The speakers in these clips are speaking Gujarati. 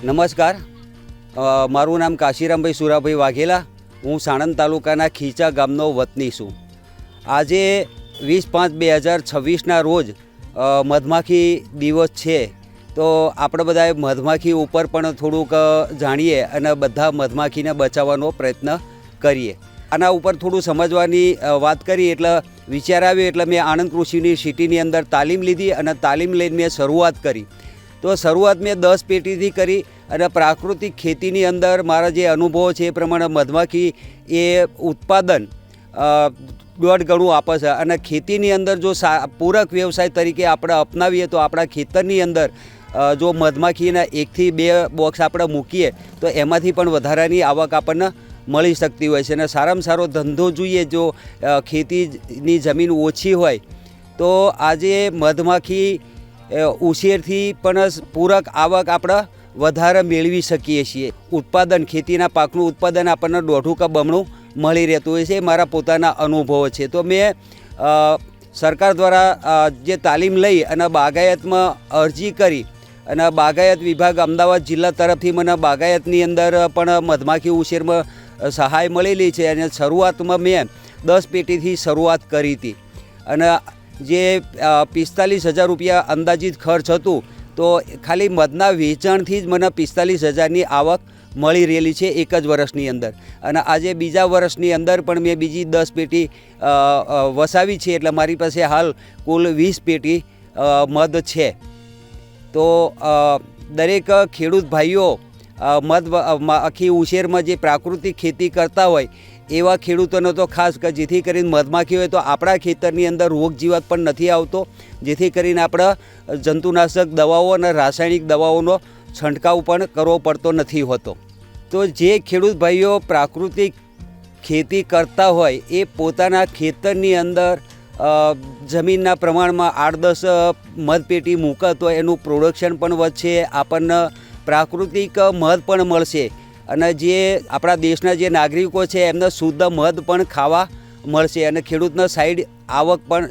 નમસ્કાર, મારું નામ કાશીરામભાઈ સુરાભાઈ વાઘેલા. હું સાણંદ તાલુકાના ખીચા ગામનો વતની છું. આજે 20/5/2026ના રોજ મધમાખી દિવસ છે. તો આપણે બધાએ મધમાખી ઉપર પણ થોડુંક જાણીએ અને બધા મધમાખીને બચાવવાનો પ્રયત્ન કરીએ. આના ઉપર થોડું સમજવાની વાત કરી એટલે વિચાર આવ્યો, એટલે મેં આણંદ કૃષિ યુનિવર્સિટીની અંદર તાલીમ લીધી અને તાલીમ લઈને મેં શરૂઆત કરી. તો શરૂઆત મેં 10 પેટીથી કરી અને પ્રાકૃતિક ખેતીની અંદર મારા જે અનુભવો છે એ પ્રમાણે મધમાખી એ ઉત્પાદન 1.5 ગણું આપે છે. અને ખેતીની અંદર જો પૂરક વ્યવસાય તરીકે આપણે અપનાવીએ તો આપણા ખેતરની અંદર જો મધમાખીના 1 થી 2 બોક્સ આપણે મૂકીએ તો એમાંથી પણ વધારાની આવક આપણને મળી શકતી હોય છે. અને સારામાં સારો ધંધો જોઈએ, જો ખેતીની જમીન ઓછી હોય તો આજે મધમાખી ઉછેરથી પણ પૂરક આવક આપણે વધારે મેળવી શકીએ છીએ. ઉત્પાદન, ખેતીના પાકનું ઉત્પાદન આપણને 1.5 કે બમણું મળી રહેતું હોય છે. એ મારા પોતાના અનુભવો છે. તો મેં સરકાર દ્વારા જે તાલીમ લઈ અને બાગાયતમાં અરજી કરી અને બાગાયત વિભાગ અમદાવાદ જિલ્લા તરફથી મને બાગાયતની અંદર પણ મધમાખી ઉછેરમાં સહાય મળેલી છે. અને શરૂઆતમાં મેં 10 પેટીથી શરૂઆત કરી હતી અને જે 45,000 રૂપિયા અંદાજિત ખર્ચ હતું, તો ખાલી મધના વેચાણથી જ મને 45,000ની આવક મળી રહેલી છે એક જ વર્ષની અંદર. અને આજે બીજા વર્ષની અંદર પણ મેં બીજી 10 પેટી વસાવી છે, એટલે મારી પાસે હાલ કુલ 20 પેટી મધ છે. તો દરેક ખેડૂત ભાઈઓ મધમાખી ઉછેરમાં જે પ્રાકૃતિક ખેતી કરતા હોય એવા ખેડૂતોને તો ખાસ કે જેથી કરીને મધમાખી હોય તો આપણા ખેતરની અંદર રોગ જીવાત પણ નથી આવતો, જેથી કરીને આપણે જંતુનાશક દવાઓ અને રાસાયણિક દવાઓનો છંટકાવ પણ કરવો પડતો નથી હોતો. તો જે ખેડૂત ભાઈઓ પ્રાકૃતિક ખેતી કરતા હોય એ પોતાના ખેતરની અંદર જમીનના પ્રમાણમાં 8-10 મધ પેટી મૂકે તો એનું પ્રોડક્શન પણ વધશે, આપણને પ્રાકૃતિક મધ પણ મળશે અને જે આપણા દેશના જે નાગરિકો છે એમને શુદ્ધ મધ પણ ખાવા મળશે અને ખેડૂતને સાઈડ આવક પણ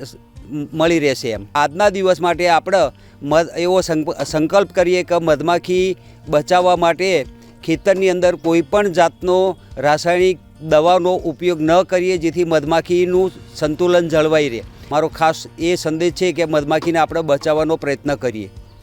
મળી રહેશે. એમ આજના દિવસ માટે આપણે એવો સંકલ્પ કરીએ કે મધમાખી બચાવવા માટે ખેતરની અંદર કોઈ પણ જાતનો રાસાયણિક દવાનો ઉપયોગ ન કરીએ, જેથી મધમાખીનું સંતુલન જળવાઈ રહે. મારો ખાસ એ સંદેશ છે કે મધમાખીને આપણે બચાવવાનો પ્રયત્ન કરીએ.